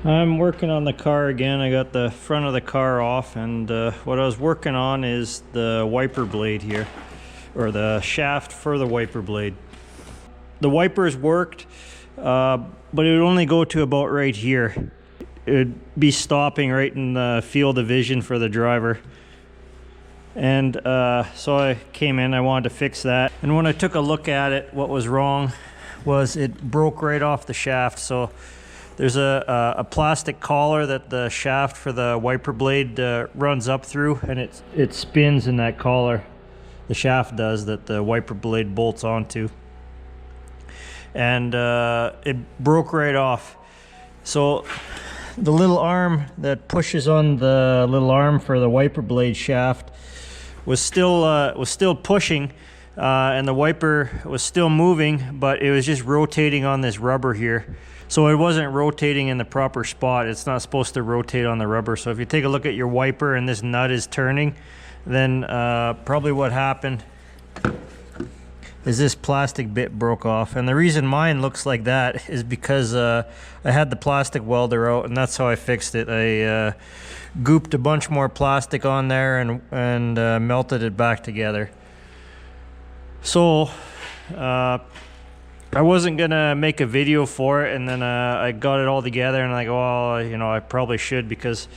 I'm working on the car again. I got the front of the car off, and what I was working on is the wiper blade here, or the shaft for the wiper blade. The wipers worked, but it would only go to about right here. It would be stopping right in the field of vision for the driver. And so I came in, I wanted to fix that. And when I took a look at it, what was wrong was it broke right off the shaft. So there's a plastic collar that the shaft for the wiper blade runs up through, and it spins in that collar. The shaft does, that the wiper blade bolts onto. And it broke right off. So the little arm that pushes on the little arm for the wiper blade shaft was still pushing, and the wiper was still moving, but it was just rotating on this rubber here. So it wasn't rotating in the proper spot. It's not supposed to rotate on the rubber. So if you take a look at your wiper and this nut is turning, then probably what happened is this plastic bit broke off. And the reason mine looks like that is because I had the plastic welder out, and that's how I fixed it. I gooped a bunch more plastic on there and melted it back together. So I wasn't gonna make a video for it, and then I got it all together, and I go, well, you know, I probably should, because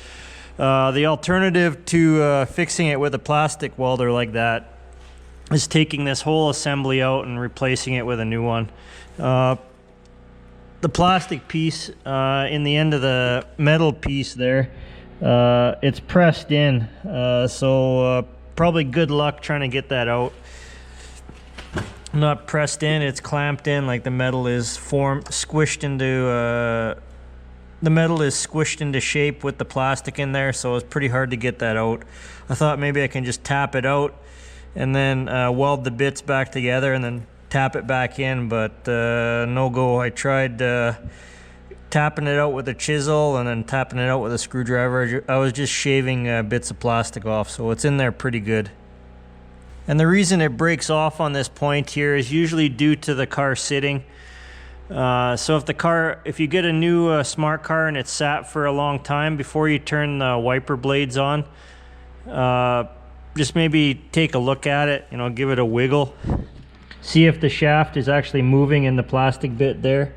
the alternative to fixing it with a plastic welder like that is taking this whole assembly out and replacing it with a new one. The plastic piece in the end of the metal piece there, it's pressed in, so probably good luck trying to get that out. Not pressed in, it's clamped in, like the metal is squished into shape with the plastic in there, so it's pretty hard to get that out. I thought maybe I can just tap it out and then weld the bits back together and then tap it back in, but no go. I tried tapping it out with a chisel and then tapping it out with a screwdriver. I was just shaving bits of plastic off, so it's in there pretty good. And the reason it breaks off on this point here is usually due to the car sitting. So if you get a new smart car and it's sat for a long time, before you turn the wiper blades on, just maybe take a look at it, you know, give it a wiggle. See if the shaft is actually moving in the plastic bit there.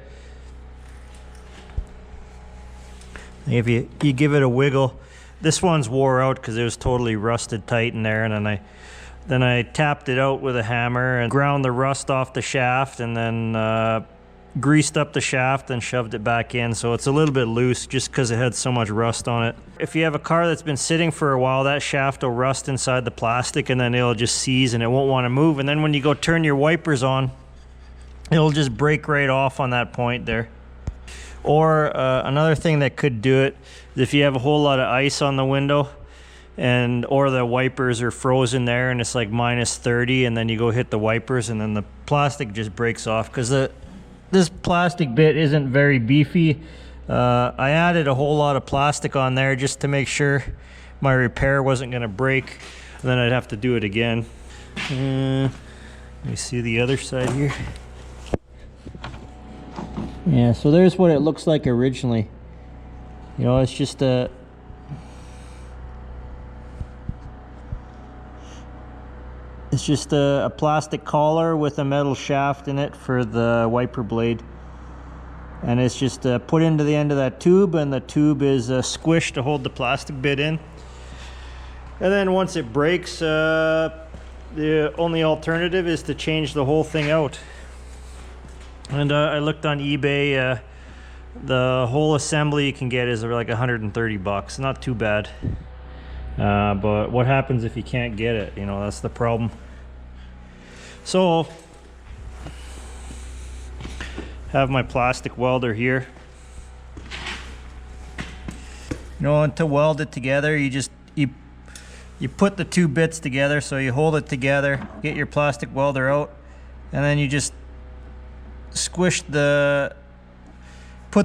If you give it a wiggle, this one's wore out because it was totally rusted tight in there, and then I tapped it out with a hammer and ground the rust off the shaft, and then greased up the shaft and shoved it back in, so it's a little bit loose just because it had so much rust on it. If you have a car that's been sitting for a while, that shaft will rust inside the plastic, and then it'll just seize and it won't want to move, and then when you go turn your wipers on, it'll just break right off on that point there. Or another thing that could do it is if you have a whole lot of ice on the window, or the wipers are frozen there and it's like -30, and then you go hit the wipers and then the plastic just breaks off, because this plastic bit isn't very beefy. I added a whole lot of plastic on there just to make sure my repair wasn't going to break, and then I'd have to do it again. Let me see the other side here. Yeah, so there's what it looks like originally. You know, it's just a plastic collar with a metal shaft in it for the wiper blade, and it's just put into the end of that tube, and the tube is squished to hold the plastic bit in. And then once it breaks, the only alternative is to change the whole thing out. And I looked on eBay, the whole assembly you can get is like 130 bucks, not too bad. But what happens if you can't get it? You know, that's the problem. So, have my plastic welder here. You know, and to weld it together, you put the two bits together, so you hold it together, get your plastic welder out, and then you just squish put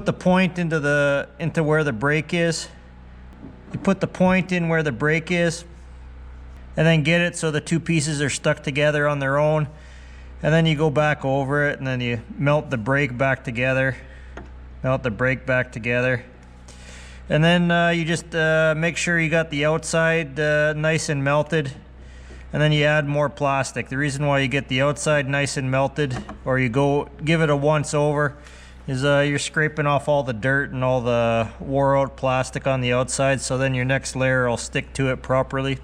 the point into where the brake is. You put the point in where the brake is, and then get it so the two pieces are stuck together on their own, and then you go back over it, and then you melt the brake back together, And then you just make sure you got the outside nice and melted, and then you add more plastic. The reason why you get the outside nice and melted, or you go give it a once over, is you're scraping off all the dirt and all the wore out plastic on the outside, so then your next layer will stick to it properly.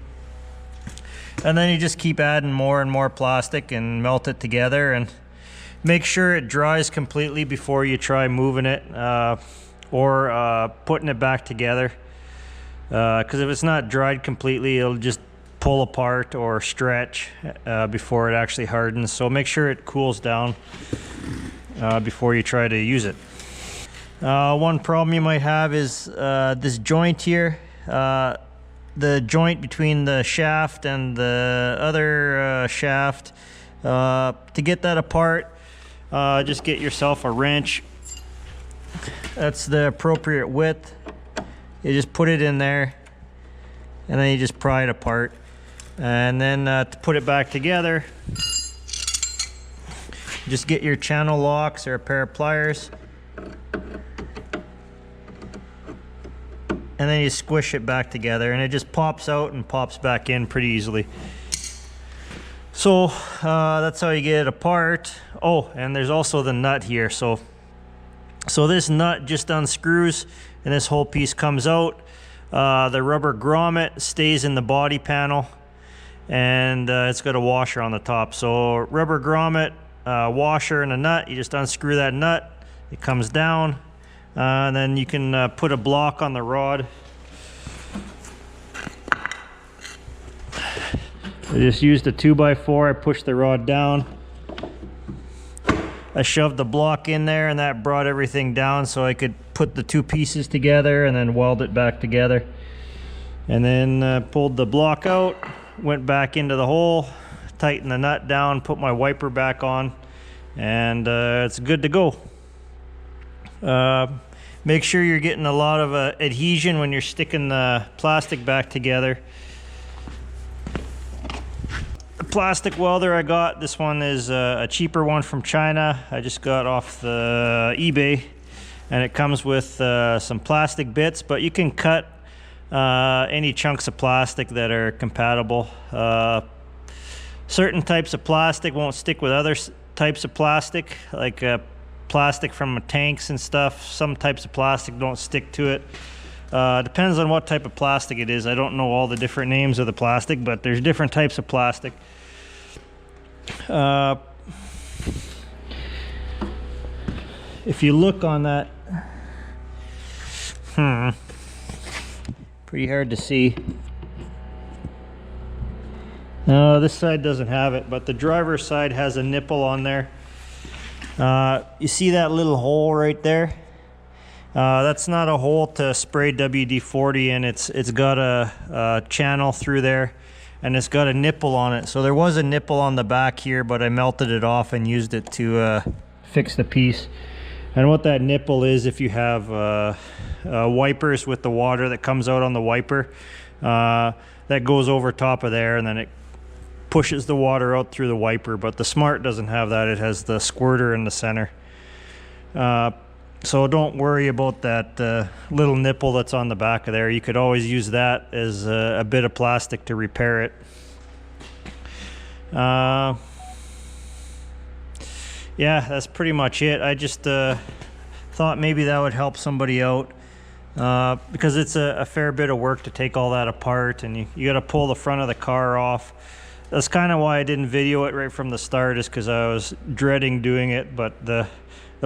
And then you just keep adding more and more plastic and melt it together, and make sure it dries completely before you try moving it or putting it back together, because if it's not dried completely, it'll just pull apart or stretch before it actually hardens. So make sure it cools down before you try to use it. One problem you might have is this joint here, the joint between the shaft and the other shaft. To get that apart, just get yourself a wrench. That's the appropriate width. You just put it in there, and then you just pry it apart. And then to put it back together, just get your channel locks or a pair of pliers, and then you squish it back together, and it just pops out and pops back in pretty easily. So that's how you get it apart. Oh, and there's also the nut here. So this nut just unscrews, and this whole piece comes out. The rubber grommet stays in the body panel, and it's got a washer on the top. So rubber grommet, washer, and a nut. You just unscrew that nut, it comes down, and then you can put a block on the rod. I just used a 2x4. I pushed the rod down, I shoved the block in there, and that brought everything down so I could put the two pieces together and then weld it back together. And then pulled the block out, went back into the hole, tightened the nut down, put my wiper back on, and it's good to go. Make sure you're getting a lot of adhesion when you're sticking the plastic back together. The plastic welder I got, this one is a cheaper one from China. I just got off the eBay, and it comes with some plastic bits, but you can cut any chunks of plastic that are compatible. Certain types of plastic won't stick with other types of plastic, like plastic from tanks and stuff. Some types of plastic don't stick to it. Depends on what type of plastic it is. I don't know all the different names of the plastic, but there's different types of plastic. If you look on that, pretty hard to see. No, this side doesn't have it, but the driver's side has a nipple on there. You see that little hole right there? That's not a hole to spray WD-40 in. It's got a channel through there, and it's got a nipple on it. So there was a nipple on the back here, but I melted it off and used it to fix the piece. And what that nipple is, if you have wipers with the water that comes out on the wiper, that goes over top of there, and then it pushes the water out through the wiper. But the Smart doesn't have that. It has the squirter in the center. So don't worry about that little nipple that's on the back of there. You could always use that as a bit of plastic to repair it. Yeah, that's pretty much it. I just thought maybe that would help somebody out, because it's a fair bit of work to take all that apart, and you got to pull the front of the car off. That's kind of why I didn't video it right from the start, is because I was dreading doing it. But the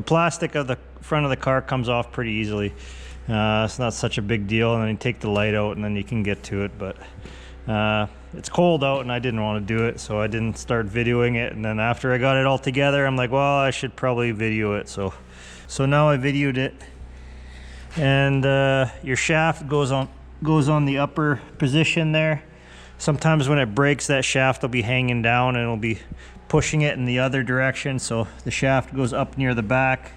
plastic of the front of the car comes off pretty easily. It's not such a big deal, and then you take the light out and then you can get to it. But it's cold out and I didn't want to do it, so I didn't start videoing it. And then after I got it all together, I'm like, well, I should probably video it. So now I videoed it. And your shaft goes on the upper position there. Sometimes when it breaks, that shaft will be hanging down and it'll be pushing it in the other direction. So the shaft goes up near the back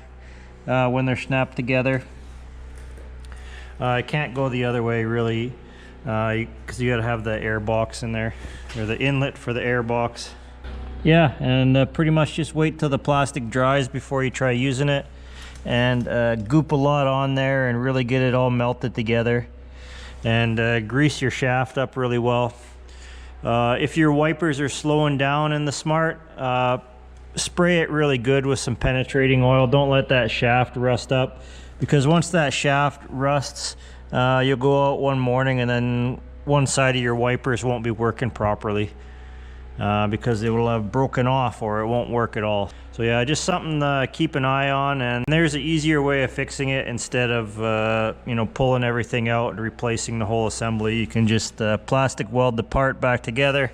when they're snapped together. It can't go the other way really, because you got to have the air box in there, or the inlet for the air box. Yeah, and pretty much just wait till the plastic dries before you try using it. and goop a lot on there and really get it all melted together, and grease your shaft up really well. If your wipers are slowing down in the Smart, spray it really good with some penetrating oil. Don't let that shaft rust up, because once that shaft rusts, you'll go out one morning and then one side of your wipers won't be working properly, because it will have broken off or it won't work at all. So yeah, just something to keep an eye on, and there's an easier way of fixing it. Instead of you know, pulling everything out and replacing the whole assembly, you can just plastic weld the part back together.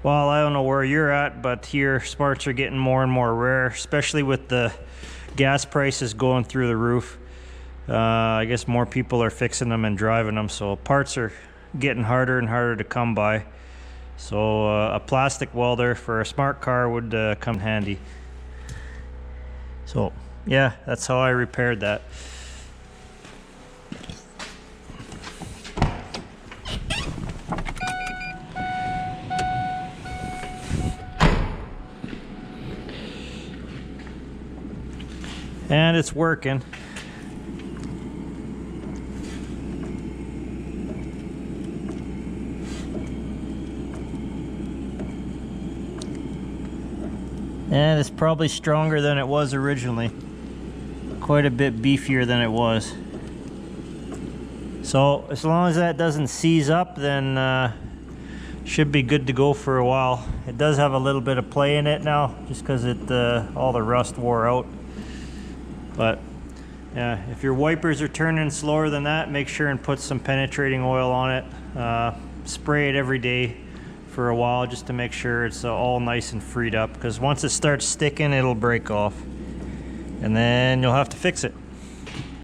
Well, I don't know where you're at, but here Smarts are getting more and more rare, especially with the gas prices going through the roof. I guess more people are fixing them and driving them, so parts are getting harder and harder to come by. So a plastic welder for a Smart car would come handy. So yeah, that's how I repaired that. And it's working. And it's probably stronger than it was originally. Quite a bit beefier than it was. So as long as that doesn't seize up, then should be good to go for a while. It does have a little bit of play in it now, just because all the rust wore out. But yeah, if your wipers are turning slower than that, make sure and put some penetrating oil on it. Spray it every day for a while, just to make sure it's all nice and freed up, because once it starts sticking, it'll break off and then you'll have to fix it.